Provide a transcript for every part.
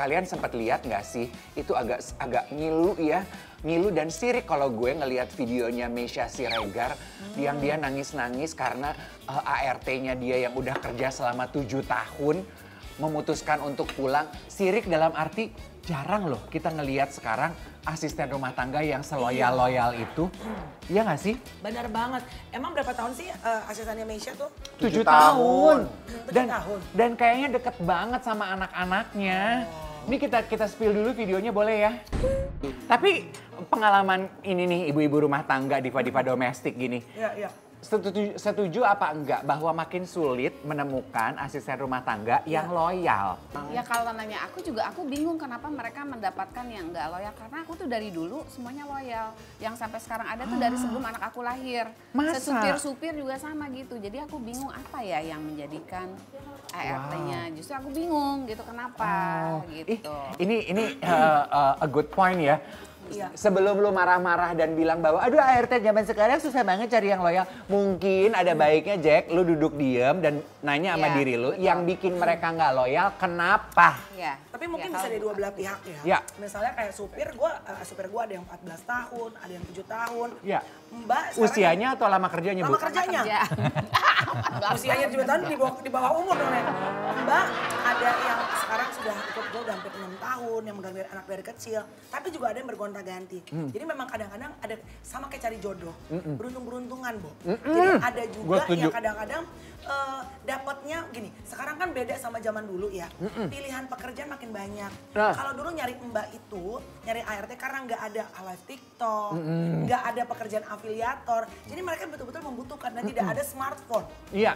kalian sempat lihat nggak sih? Itu agak ngilu ya. Ngilu dan sirik kalau gue ngelihat videonya Meisya Siregar yang dia nangis-nangis karena ART-nya dia yang udah kerja selama 7 tahun memutuskan untuk pulang. Sirik dalam arti jarang loh kita ngelihat sekarang asisten rumah tangga yang seloyal-loyal itu. Iya nggak sih? Benar banget. Emang berapa tahun sih asistennya Meisya tuh? 7 tahun. 7 tahun. Dan kayaknya deket banget sama anak-anaknya. Ini kita spill dulu videonya boleh ya? Tapi pengalaman ini nih ibu-ibu rumah tangga, diva-diva domestik gini. Iya. Setuju apa enggak bahwa makin sulit menemukan asisten rumah tangga yang loyal? Ya kalau nanya aku juga, aku bingung kenapa mereka mendapatkan yang nggak loyal. Karena aku tuh dari dulu semuanya loyal. Yang sampai sekarang ada tuh dari sebelum anak aku lahir. Masa? Supir juga sama gitu. Jadi aku bingung apa ya yang menjadikan ART-nya. Justru aku bingung gitu kenapa gitu. Ini a good point ya. Iya. Sebelum lu marah-marah dan bilang bahwa aduh ART zaman sekarang susah banget cari yang loyal. Mungkin ada baiknya Jack, lu duduk diem dan nanya sama diri lu. Betul. Yang bikin mereka nggak loyal kenapa? Ya. Tapi mungkin Ya, bisa kalau- dari dua belah pihak ya. Ya. Misalnya kayak supir gua ada yang 14 tahun, ada yang 7 tahun. Ya. Mbak sekarang Usianya atau lama kerjanya, Bu? lama kerjanya. Kerja. Usianya 7 tahun di bawah umur dong ya. Mbak ada yang sekarang sudah ikut gue udah hampir 6 tahun yang megang anak dari kecil. Tapi juga ada yang bergonta-ganti. Jadi memang kadang-kadang ada sama kayak cari jodoh. Beruntung-beruntungan, Bu. Jadi ada Gua juga setuju. yang kadang-kadang dapatnya gini. Sekarang kan beda sama zaman dulu ya. Pilihan pekerjaan makin banyak. Nah. Kalau dulu nyari Mbak itu, nyari ART karena nggak ada live TikTok, nggak ada pekerjaan afiliator. Jadi mereka betul-betul membutuhkan dan tidak ada smartphone. Iya.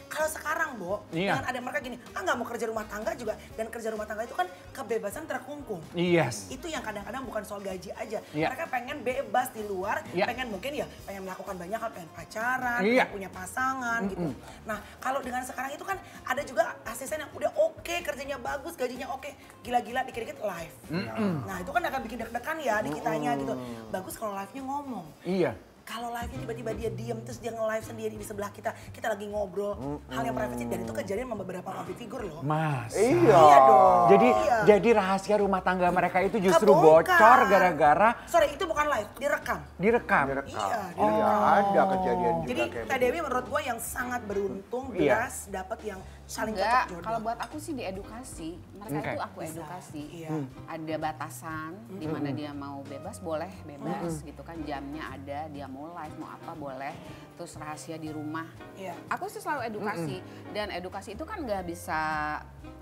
Kalau sekarang, Bo, Iya. dengan ada mereka gini, nggak mau kerja rumah tangga juga. Dan kerja rumah tangga itu kan kebebasan terkungkung. Yes. Itu yang kadang-kadang bukan soal gaji aja. Iya. Mereka pengen bebas di luar, Iya. pengen mungkin ya, pengen melakukan banyak hal, pengen pacaran, Iya. pengen punya pasangan gitu. Nah, kalau dengan sekarang itu kan ada juga asisten yang udah oke, kerjanya bagus, gajinya oke, gila-gila dikit-dikit live. Nah, itu kan akan bikin deg-degan ya di kitanya gitu. Bagus kalau live-nya ngomong. Iya. Kalau live-nya tiba-tiba dia diem, terus dia nge-live sendiri di sebelah kita lagi ngobrol, hal yang privacy, dan itu kejadian sama beberapa public figure loh. Mas. Iya dong. Jadi rahasia rumah tangga mereka itu justru Kebongkar. bocor gara-gara Sorry, itu bukan live, direkam. direkam. Iya, Iya, ada kejadian juga Jadi kayak Teh Dewi menurut gue yang sangat beruntung, Iya. beras, dapat yang saling Enggak, cocok jodoh. kalau buat aku sih diedukasi. Mereka Oke. itu aku edukasi. Iya. Ada batasan di mana dia mau bebas, boleh bebas gitu kan. Jamnya ada, dia mau live, mau apa boleh. Terus rahasia di rumah. Iya. Aku sih selalu edukasi. Dan edukasi itu kan nggak bisa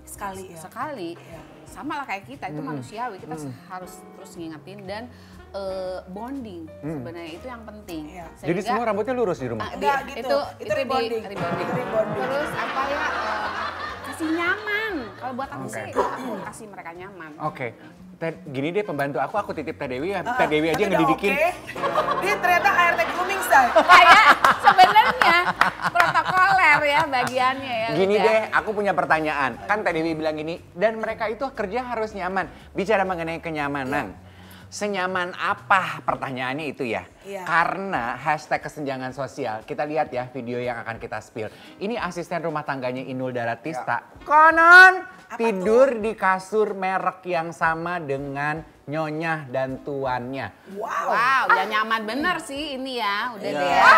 Sekali ya. sekali. Iya. Sama lah kayak kita, itu manusiawi. Kita harus terus ngingetin dan bonding. Sebenarnya itu yang penting. Iya. Jadi semua rambutnya lurus di rumah? Enggak gitu, itu rebonding. rebonding. Rebonding. Terus apa ya, kasih nyaman. Kalau buat aku sih, aku kasih mereka nyaman. Oke. Gini deh pembantu aku titip Teh Dewi ya. Teh Dewi aja Tapi yang udah ngedidikin. oke. Dia ternyata ART grooming style. Kayak sebenarnya protokoler ya bagiannya ya. Gini udah. deh, aku punya pertanyaan. Kan Teh Dewi bilang gini, dan mereka itu kerja harus nyaman. Bicara mengenai kenyamanan. Senyaman apa pertanyaannya itu ya? Iya. Karena hashtag kesenjangan sosial. Kita lihat ya video yang akan kita spill. Ini asisten rumah tangganya Inul Daratista. Konon tidur di kasur merek yang sama dengan nyonya dan tuannya. Wow. Wow, ya nyaman bener sih ini ya. Udah Iya. deh ya.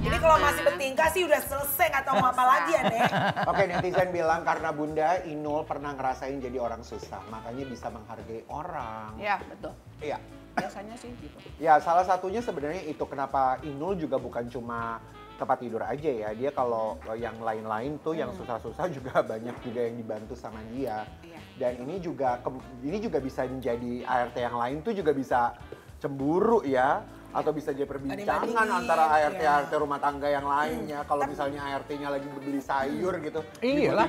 Jadi kalau masih bertingkah sih udah selesai, nggak tahu mau apa lagi ya, Nek. Oke, netizen bilang karena Bunda Inul pernah ngerasain jadi orang susah, makanya bisa menghargai orang. Ya, betul. Iya. Biasanya sih gitu. Ya, salah satunya sebenarnya itu kenapa Inul juga bukan cuma tempat tidur aja ya. Dia kalau yang lain-lain tuh yang susah-susah juga banyak juga yang dibantu sama dia. Iya. Dan ini juga bisa menjadi ART yang lain tuh juga bisa cemburu ya. Atau bisa jadi perbincangan Banding-bandingin, antara ART iya. ART rumah tangga yang lainnya. Kalau misalnya ART-nya lagi beli sayur gitu. Iyalah.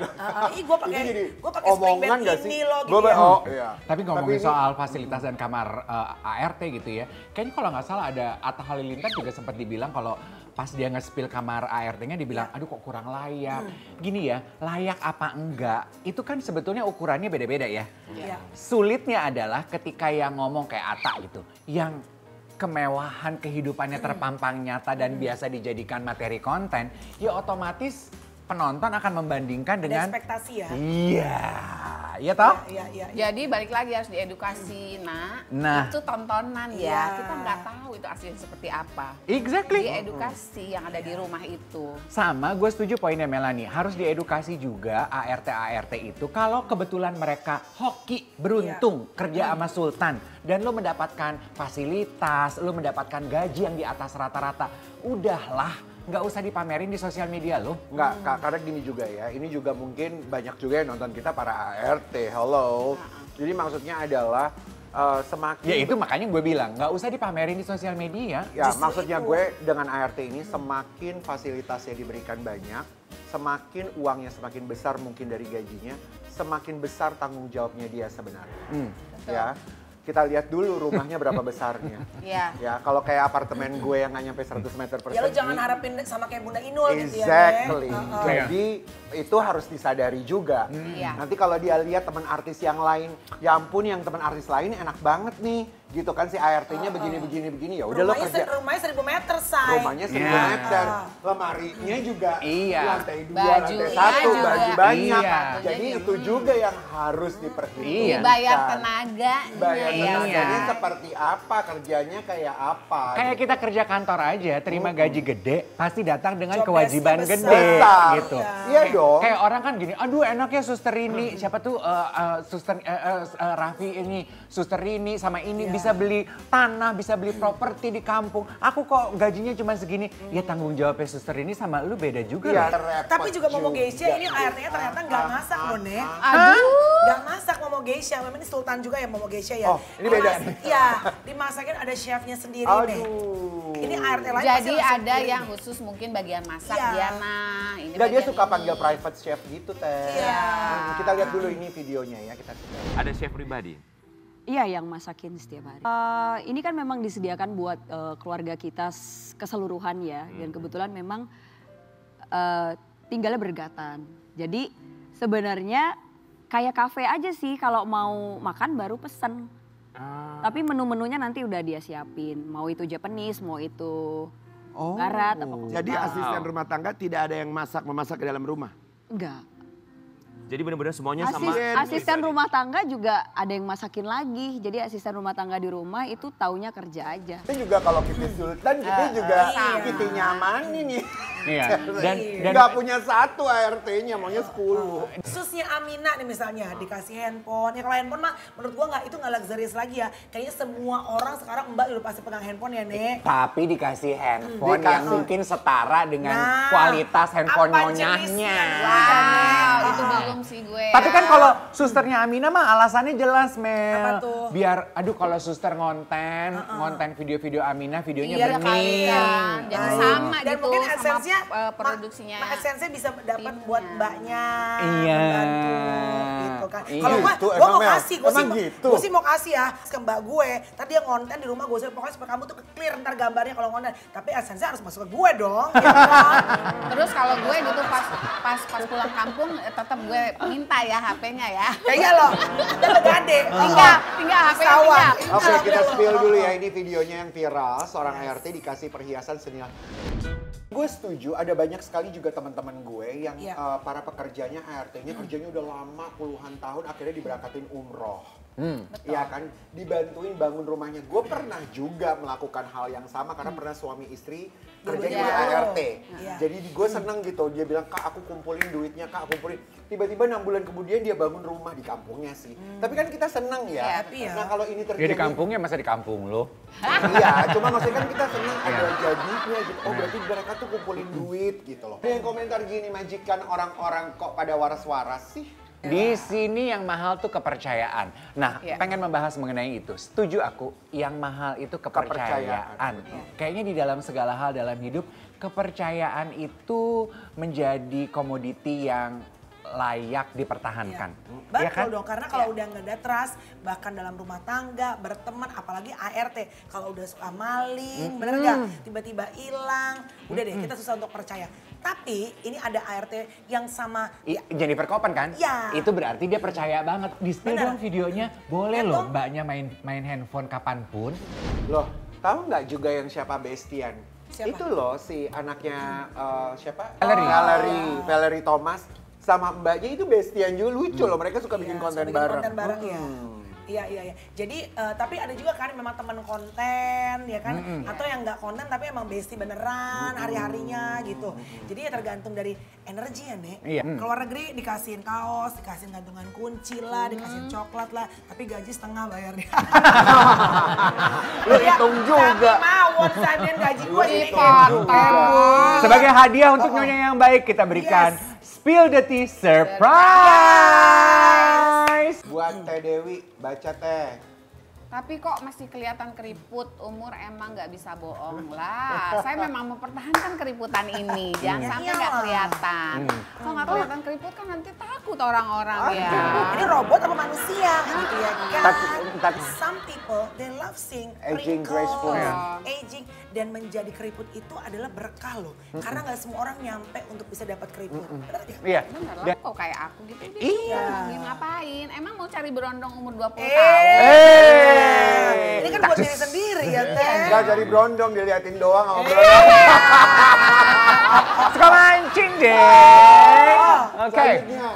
Ih, gue pakai Ini jadi spring omongan bed nggak sih? ini loh gitu. Gua ya. oh iya. Tapi ngomongin Tapi ini- soal fasilitas dan kamar ART gitu ya. Kayaknya kalau nggak salah ada Atta Halilintar juga sempat dibilang kalau pas dia nge-spill kamar ART-nya dibilang, aduh kok kurang layak. Gini ya, layak apa enggak, itu kan sebetulnya ukurannya beda-beda ya. Iya. Sulitnya adalah ketika yang ngomong kayak Atta gitu, yang kemewahan kehidupannya terpampang nyata dan biasa dijadikan materi konten, ya otomatis penonton akan membandingkan Ada dengan ekspektasi ya. iya. Iya toh? Iya. Jadi balik lagi harus diedukasi, Nah. itu tontonan ya, Iya. kita nggak tahu itu aslinya seperti apa. Exactly. Diedukasi yang ada di rumah itu. Sama, gue setuju poinnya Melanie. Harus diedukasi juga ART itu kalau kebetulan mereka hoki, beruntung kerja sama Sultan. Dan lo mendapatkan fasilitas, lo mendapatkan gaji yang di atas rata-rata. Udahlah, nggak usah dipamerin di sosial media lo. Nggak, Kak, karena gini juga ya, ini juga mungkin banyak juga yang nonton kita para ART, hello. Jadi maksudnya adalah semakin... Ya itu makanya gue bilang, nggak usah dipamerin di sosial media. Ya, Justru maksudnya itu. gue dengan ART ini semakin fasilitasnya diberikan banyak, semakin uangnya semakin besar mungkin dari gajinya, semakin besar tanggung jawabnya dia sebenarnya. Ya, kita lihat dulu rumahnya berapa besarnya. Iya. Ya, kalau kayak apartemen gue yang nggak nyampe 100 meter persegi. Ya lu jangan harapin sama kayak Bunda Inul gitu ya. Exactly. Nek. Jadi itu harus disadari juga. Iya. Nanti kalau dia lihat teman artis yang lain, ya ampun yang teman artis lain enak banget nih. Gitu kan si ART-nya begini, ya udah lo kerja. Rumahnya 1000 meter, say. Rumahnya 1000 Iya. meter. Lemarinya juga Iya. lantai 2, Bajunya lantai 1, juga. baju banyak. Iya. Jadi itu juga yang harus diperhitungkan. Iya. Dibayar tenaga. Bayar Iya. tenaganya seperti apa, kerjanya kayak apa. Kayak kita kerja kantor aja, terima gaji gede, pasti datang dengan Job kewajiban desk-nya gede besar. gitu. Iya dong. Kayak orang kan gini, aduh enaknya suster ini, siapa tuh suster Raffi ini, suster ini sama ini bisa beli tanah, bisa beli properti di kampung. Aku kok gajinya cuma segini, ya tanggung jawabnya suster ini sama lu beda juga Iya, loh. repot Tapi juga Momo Geisha ini juga. ART-nya ternyata nggak masak loh, Nek. Aduh. Nggak masak Momo Geisha, memang ini Sultan juga ya Momo Geisha ya. Oh, ini beda. Iya, dimasakin ada chefnya sendiri nih. Aduh. Ini ART lain Jadi pasti langsung ada kirim. yang khusus mungkin bagian masak Iya. Diana. Ini Enggak, dia bagian suka ini. panggil private chef gitu, Teh. Iya. Kita lihat dulu ini videonya ya, kita lihat. Ada chef pribadi? Iya, yang masakin setiap hari. Ini kan memang disediakan buat keluarga kita keseluruhan ya. Dan kebetulan memang tinggalnya berdekatan. Jadi sebenarnya kayak kafe aja sih, kalau mau makan baru pesen. Tapi menu-menunya nanti udah dia siapin. Mau itu Japanese, mau itu barat, apa Jadi konvensional. asisten rumah tangga tidak ada yang memasak ke dalam rumah? Enggak. Jadi benar-benar semuanya sama. Asisten rumah tangga juga ada yang masakin lagi. Jadi asisten rumah tangga di rumah itu taunya kerja aja. Kita juga kalau Kiti Sultan, kita juga Kiti nyamanin nih. Iya. Dan Nggak punya satu ART-nya, maunya 10. Susnya Amina nih misalnya dikasih handphone. Ya kalau handphone mah menurut gua itu nggak luxurious lagi ya. Kayaknya semua orang sekarang Mbak udah pasti pegang handphone ya, Nek. tapi dikasih handphone yang mungkin setara dengan Nah, kualitas handphone apa nyonyahnya. jenisnya? Wow, itu belum sih gue. Tapi kan kalau susternya Amina mah alasannya jelas, Mel. Apa tuh? Biar, aduh kalau suster ngonten video-video Amina, videonya Biar bening. kalian jadi Baik. sama Dan gitu mungkin sama esensinya produksinya. esensinya bisa dapat timnya. buat mbaknya Iya. membantu gitu kan. Iya. Kalau Gitu, gue emang, mau Mel? kasih, Emang gitu? gue sih mau kasih ya ke mbak gue. Tadi dia ngonten di rumah gue sih pokoknya supaya kamu tuh clear ntar gambarnya kalau ngonten. Tapi esensinya harus masuk ke gue dong. Ya kan? Terus kalau gue gitu pas pulang kampung tetap gue minta ya HP-nya ya. Ya iya loh, udah gede. Tinggal HP-nya Kawan. tinggal. Oke, kita spill dulu ya, ini videonya yang viral. Seorang ART dikasih perhiasan senilai. Gue setuju, ada banyak sekali juga teman-teman gue yang Iya. para pekerjanya ART-nya kerjanya udah lama puluhan tahun, akhirnya diberangkatin umroh. Iya kan, dibantuin bangun rumahnya. Gue pernah juga melakukan hal yang sama karena pernah suami istri kerja di Iya. ART. Iya. Jadi gue seneng gitu, dia bilang, Kak aku kumpulin duitnya, Kak aku kumpulin. Tiba-tiba 6 bulan kemudian dia bangun rumah di kampungnya sih. Tapi kan kita seneng ya. Iya, tapi ya. Nah kalau ini Dia terjadi. di kampungnya masa di kampung lo. Iya, cuma maksudnya kan kita senang ada jadinya gitu. Oh berarti mereka tuh kumpulin duit gitu loh. Ada yang komentar gini, majikan orang-orang kok pada waras-waras sih? Di sini yang mahal tuh kepercayaan. Nah, Iya. pengen membahas mengenai itu. Setuju aku, yang mahal itu kepercayaan. Kayaknya di dalam segala hal dalam hidup, kepercayaan itu menjadi komoditi yang layak dipertahankan. Betul Ya kan? dong, karena kalau udah nggak ada trust, bahkan dalam rumah tangga, berteman, apalagi ART. Kalau udah suka maling, bener nggak? Tiba-tiba hilang, udah deh kita susah untuk percaya. Tapi ini ada ART yang sama, Jennifer Koppen kan? Iya. Itu berarti dia percaya banget. Di-spill Bener. dong videonya. Boleh Ya, loh dong. mbaknya main handphone kapanpun. Loh, tahu nggak juga yang siapa Bestian? Siapa? Itu loh si anaknya siapa? Valerie. Valerie Thomas. sama mbaknya itu bestian juga, lucu loh. Mereka suka bikin konten suka bareng. Konten bareng ya. Iya. Jadi tapi ada juga kan memang teman konten ya kan, atau yang nggak konten tapi emang bestie beneran hari-harinya gitu. Jadi ya tergantung dari energi ya Nek. Keluar negeri dikasihin kaos, dikasihin gantungan kunci lah, dikasihin coklat lah, tapi gaji setengah bayarnya. Lu hitung juga. Tapi mawon sampean gaji gue jadi Sebagai hadiah untuk Nyonya yang baik kita berikan Spill the Tea Surprise. Buat Teh Dewi, baca Teh. Tapi kok masih kelihatan keriput, umur emang nggak bisa bohong lah. Saya memang mempertahankan keriputan ini, jangan sampai nggak kelihatan. Kalau nggak kelihatan keriput kan nanti takut orang-orang ya. Ini robot apa manusia gitu ya kan. Some people they love seeing Aging wrinkles, graceful. aging, dan menjadi keriput itu adalah berkah loh. Karena nggak semua orang nyampe untuk bisa dapat keriput. Benar nggak? Iya. Bener lah, kok kayak aku gitu. Iya. Ngapain? Emang mau cari berondong umur 20 tahun? Ini kan buat diri sendiri ya Teh. Enggak jadi berondong, diliatin doang sama berondong. Suka mancing deh. Oke. Selanjutnya.